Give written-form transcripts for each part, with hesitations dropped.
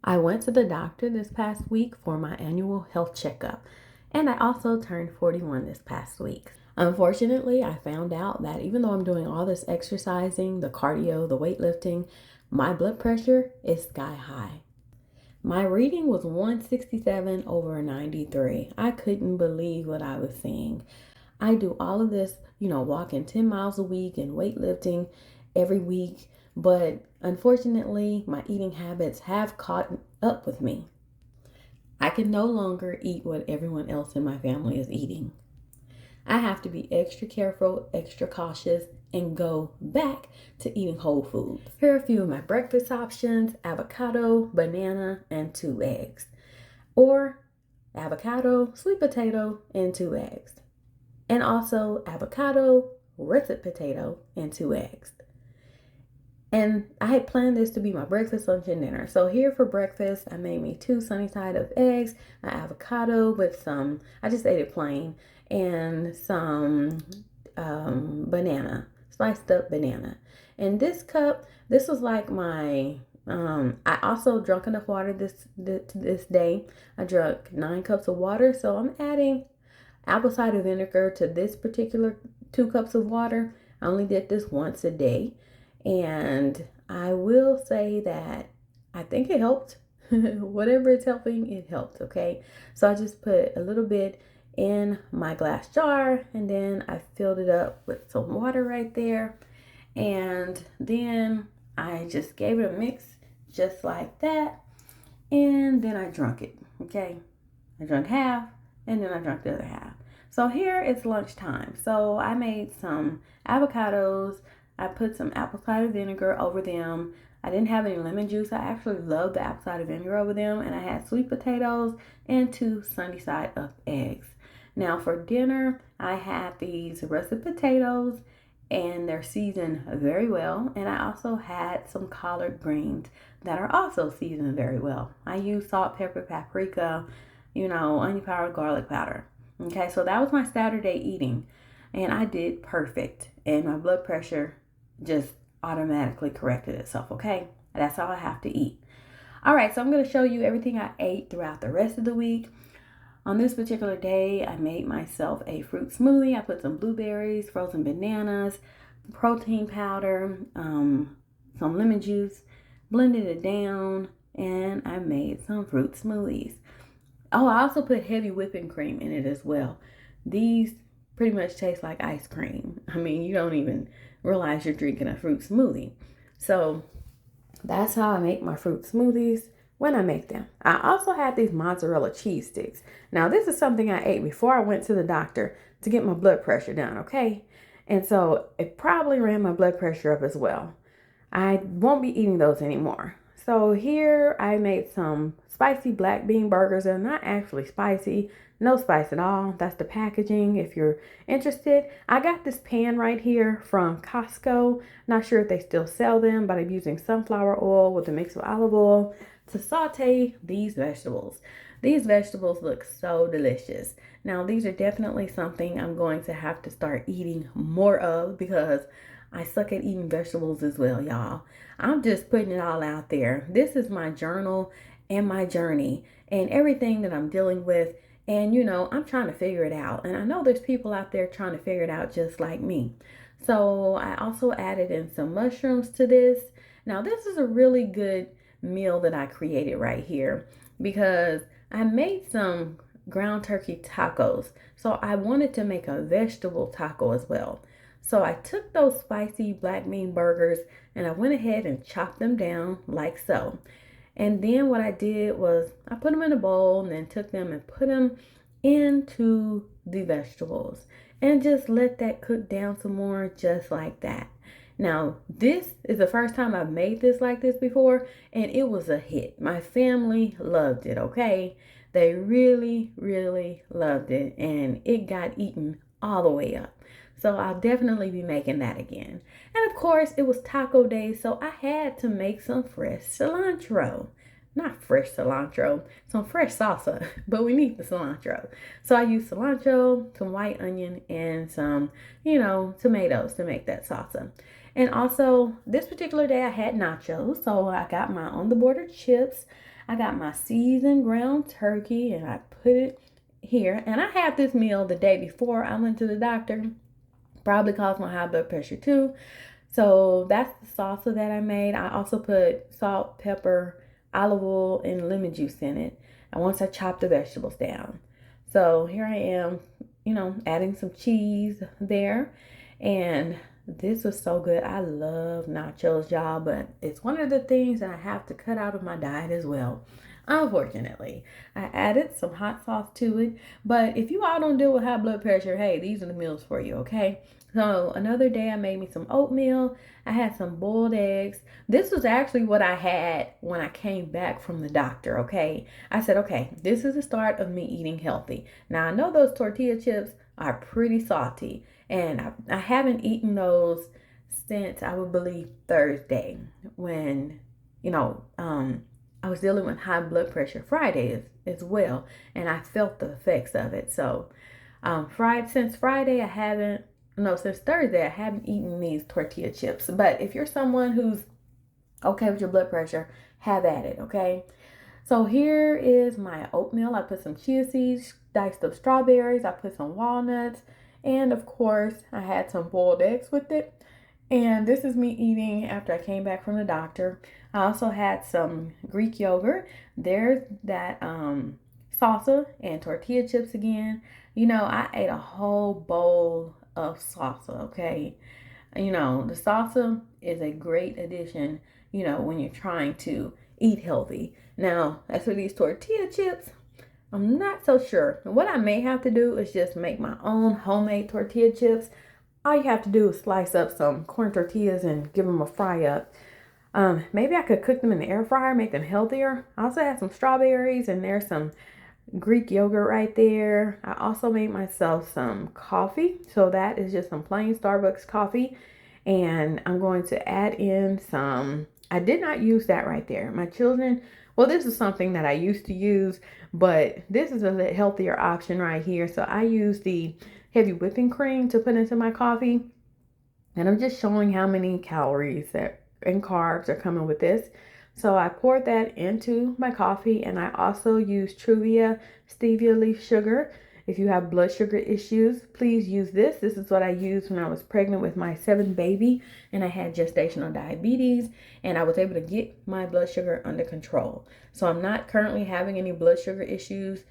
I went to the doctor this past week for my annual health checkup, and I also turned 41 this past week. Unfortunately, I found out that even though I'm doing all this exercising, the cardio, the weightlifting, my blood pressure is sky high. My reading was 167 over 93. I couldn't believe what I was seeing. I do all of this, walking 10 miles a week and weightlifting every week, but unfortunately, my eating habits have caught up with me. I can no longer eat what everyone else in my family is eating. I have to be extra careful, extra cautious, and go back to eating whole foods. Here are a few of my breakfast options: avocado, banana, and 2 eggs. Or avocado, sweet potato, and 2 eggs. And also avocado, roasted potato, and 2 eggs. And I had planned this to be my breakfast, lunch, and dinner. So here for breakfast, I made me 2 sunny side up eggs, an avocado with some, I just ate it plain, and some banana, spiced up banana. And this cup, this was like my, I also drank enough water this day. I drank 9 cups of water. So I'm adding apple cider vinegar to this particular 2 cups of water. I only did this once a day. And I will say that I think it helped. Whatever it's helping, it helped, okay? So I just put a little bit in my glass jar, and then I filled it up with some water right there. And then I just gave it a mix just like that. And then I drank it, okay? I drank half, and then I drank the other half. So here it's lunchtime. So I made some avocados. I put some apple cider vinegar over them. I didn't have any lemon juice. I actually love the apple cider vinegar over them. And I had sweet potatoes and 2 sunny side up eggs. Now for dinner, I had these russet potatoes, and they're seasoned very well. And I also had some collard greens that are also seasoned very well. I used salt, pepper, paprika, onion powder, garlic powder. Okay, so that was my Saturday eating. And I did perfect. And my blood pressure just automatically corrected itself, okay? That's all I have to eat. All right, so I'm going to show you everything I ate throughout the rest of the week. On this particular day, I made myself a fruit smoothie. I put some blueberries, frozen bananas, protein powder, some lemon juice, blended it down, and I made some fruit smoothies. Oh, I also put heavy whipping cream in it as well. These pretty much taste like ice cream. I mean, you don't even realize you're drinking a fruit smoothie. So that's how I make my fruit smoothies when I make them. I also had these mozzarella cheese sticks. Now, this is something I ate before I went to the doctor to get my blood pressure down, okay? And so it probably ran my blood pressure up as well. I won't be eating those anymore. So here I made some spicy black bean burgers. They're not actually spicy, no spice at all. That's the packaging if you're interested. I got this pan right here from Costco. Not sure if they still sell them, but I'm using sunflower oil with a mix of olive oil to saute these vegetables. These vegetables look so delicious. Now, these are definitely something I'm going to have to start eating more of because I suck at eating vegetables as well, y'all. I'm just putting it all out there. This is my journal and my journey and everything that I'm dealing with. And, I'm trying to figure it out. And I know there's people out there trying to figure it out just like me. So I also added in some mushrooms to this. Now, this is a really good meal that I created right here because I made some ground turkey tacos. So I wanted to make a vegetable taco as well. So I took those spicy black bean burgers and I went ahead and chopped them down like so. And then what I did was I put them in a bowl and then took them and put them into the vegetables and just let that cook down some more just like that. Now, this is the first time I've made this like this before, and it was a hit. My family loved it, okay? They really, really loved it, and it got eaten all the way up. So I'll definitely be making that again. And of course, it was taco day, so I had to make some fresh cilantro. Not fresh cilantro, some fresh salsa, but we need the cilantro. So I used cilantro, some white onion, and some, tomatoes to make that salsa. And also, this particular day I had nachos, so I got my On the Border chips. I got my seasoned ground turkey and I put it here. And I had this meal the day before I went to the doctor. Probably caused my high blood pressure too. So that's the salsa that I made. I also put salt, pepper, olive oil, and lemon juice in it. And once I chopped the vegetables down. So here I am, adding some cheese there. And this was so good. I love nachos, y'all, but it's one of the things that I have to cut out of my diet as well. Unfortunately, I added some hot sauce to it. But if you all don't deal with high blood pressure, hey, these are the meals for you, okay? So another day I made me some oatmeal. I had some boiled eggs. This was actually what I had when I came back from the doctor, okay? I said, okay, this is the start of me eating healthy. Now I know those tortilla chips are pretty salty, and I haven't eaten those since I would believe Thursday when, I was dealing with high blood pressure Friday as well, and I felt the effects of it. So since Thursday, I haven't eaten these tortilla chips. But if you're someone who's okay with your blood pressure, have at it, okay? So here is my oatmeal. I put some chia seeds, diced up strawberries. I put some walnuts. And of course, I had some boiled eggs with it. And this is me eating after I came back from the doctor. I also had some Greek yogurt. There's that salsa and tortilla chips again. I ate a whole bowl of salsa, okay? The salsa is a great addition, when you're trying to eat healthy. Now, as for these tortilla chips, I'm not so sure. What I may have to do is just make my own homemade tortilla chips. All you have to do is slice up some corn tortillas and give them a fry up. Maybe I could cook them in the air fryer, make them healthier. I also have some strawberries, and there's some Greek yogurt right there. I also made myself some coffee. So that is just some plain Starbucks coffee. And I'm going to add in I did not use that right there. My children, well, this is something that I used to use, but this is a healthier option right here. So I use the heavy whipping cream to put into my coffee. And I'm just showing how many calories and carbs are coming with this. So I poured that into my coffee, and I also use Truvia stevia leaf sugar. If you have blood sugar issues, please use this. This is what I used when I was pregnant with my 7th baby, and I had gestational diabetes, and I was able to get my blood sugar under control. So I'm not currently having any blood sugar issues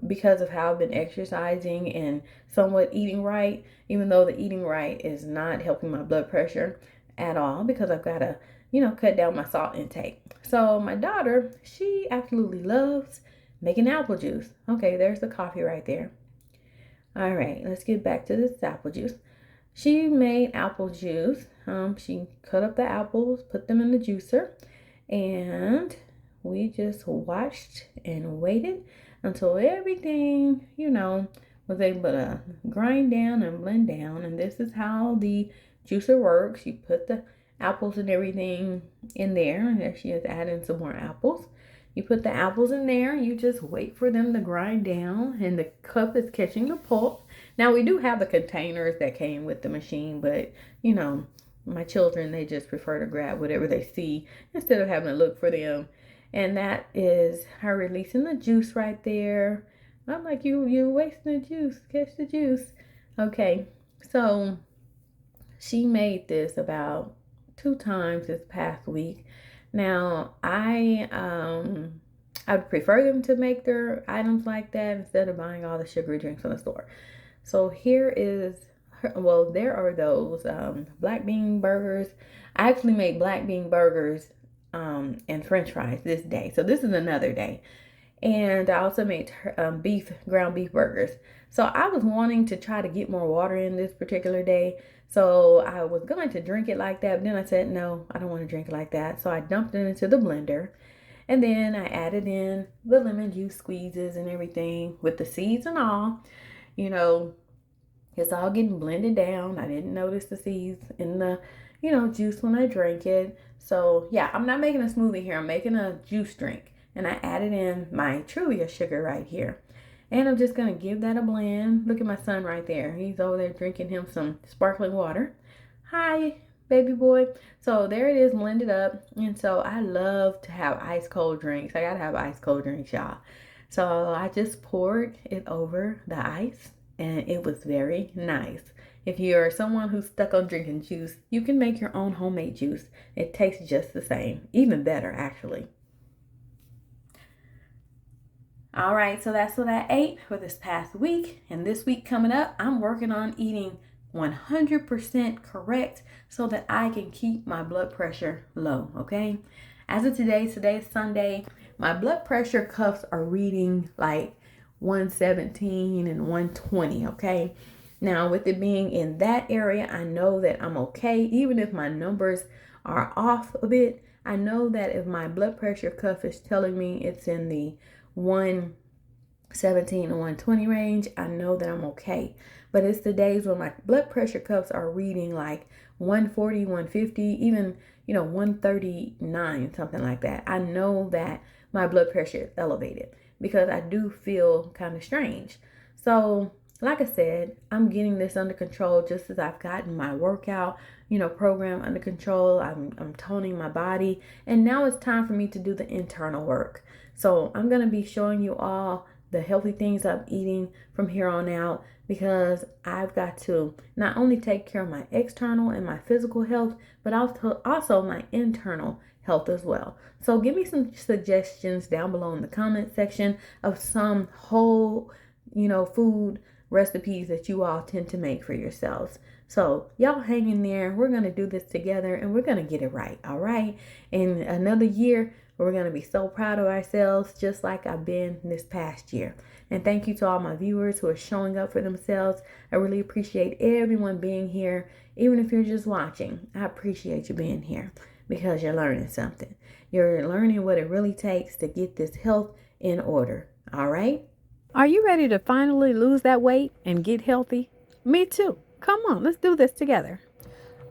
because of how I've been exercising and somewhat eating right, even though the eating right is not helping my blood pressure at all, because I've got to cut down my salt intake. So my daughter, she absolutely loves making apple juice. Okay, there's the coffee right there. All right, let's get back to this apple juice. She made apple juice. She cut up the apples, put them in the juicer, and we just watched and waited until everything, was able to grind down and blend down. And this is how the juicer works. You put the apples and everything in there, and there she is adding some more apples. You put the apples in there, you just wait for them to grind down, and the cup is catching the pulp. Now we do have the containers that came with the machine, but my children, they just prefer to grab whatever they see instead of having to look for them. And that is her releasing the juice right there. I'm like, you're wasting the juice, catch the juice. Okay, so she made this about 2 times this past week. Now, I would prefer them to make their items like that instead of buying all the sugary drinks from the store. So here is there are those black bean burgers. I actually made black bean burgers and french fries this day. So this is another day. And I also made ground beef burgers. So I was wanting to try to get more water in this particular day. So I was going to drink it like that. But then I said, no, I don't want to drink it like that. So I dumped it into the blender. And then I added in the lemon juice squeezes and everything with the seeds and all. It's all getting blended down. I didn't notice the seeds in the, juice when I drank it. So yeah, I'm not making a smoothie here. I'm making a juice drink. And I added in my Truvia sugar right here. And I'm just going to give that a blend. Look at my son right there. He's over there drinking him some sparkling water. Hi, baby boy. So there it is, blended up. And so I love to have ice cold drinks. I gotta have ice cold drinks, y'all. So I just poured it over the ice, and it was very nice. If you're someone who's stuck on drinking juice, you can make your own homemade juice. It tastes just the same, even better actually. All right, so that's what I ate for this past week. And this week coming up, I'm working on eating 100% correct so that I can keep my blood pressure low, okay? As of today is Sunday, my blood pressure cuffs are reading like 117 and 120, okay? Now, with it being in that area, I know that I'm okay. Even if my numbers are off a bit, I know that if my blood pressure cuff is telling me it's in the 117 to 120 range, I know that I'm okay. But it's the days when my blood pressure cuffs are reading like 140, 150, even 139, something like that. I know that my blood pressure is elevated because I do feel kind of strange. So like I said, I'm getting this under control just as I've gotten my workout, program under control. I'm toning my body, and now it's time for me to do the internal work. So I'm going to be showing you all the healthy things I'm eating from here on out, because I've got to not only take care of my external and my physical health, but also my internal health as well. So give me some suggestions down below in the comment section of some whole, food recipes that you all tend to make for yourselves. So y'all hang in there. We're going to do this together, and we're going to get it right. All right. In another year, we're going to be so proud of ourselves, just like I've been this past year. And thank you to all my viewers who are showing up for themselves. I really appreciate everyone being here. Even if you're just watching, I appreciate you being here because you're learning something. You're learning what it really takes to get this health in order. All right? Are you ready to finally lose that weight and get healthy? Me too. Come on, let's do this together.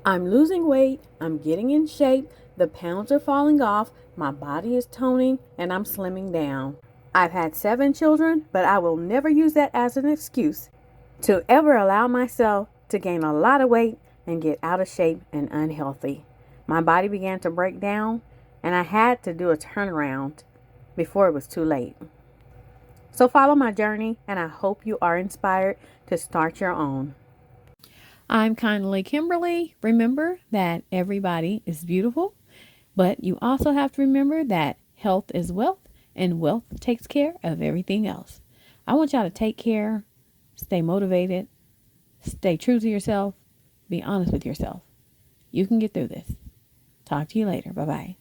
I'm losing weight, I'm getting in shape, the pounds are falling off, my body is toning, and I'm slimming down. I've had 7 children, but I will never use that as an excuse to ever allow myself to gain a lot of weight and get out of shape and unhealthy. My body began to break down, and I had to do a turnaround before it was too late. So follow my journey, and I hope you are inspired to start your own. I'm Kindly Kimberly. Remember that everybody is beautiful, but you also have to remember that health is wealth, and wealth takes care of everything else. I want y'all to take care, stay motivated, stay true to yourself, be honest with yourself. You can get through this. Talk to you later. Bye-bye.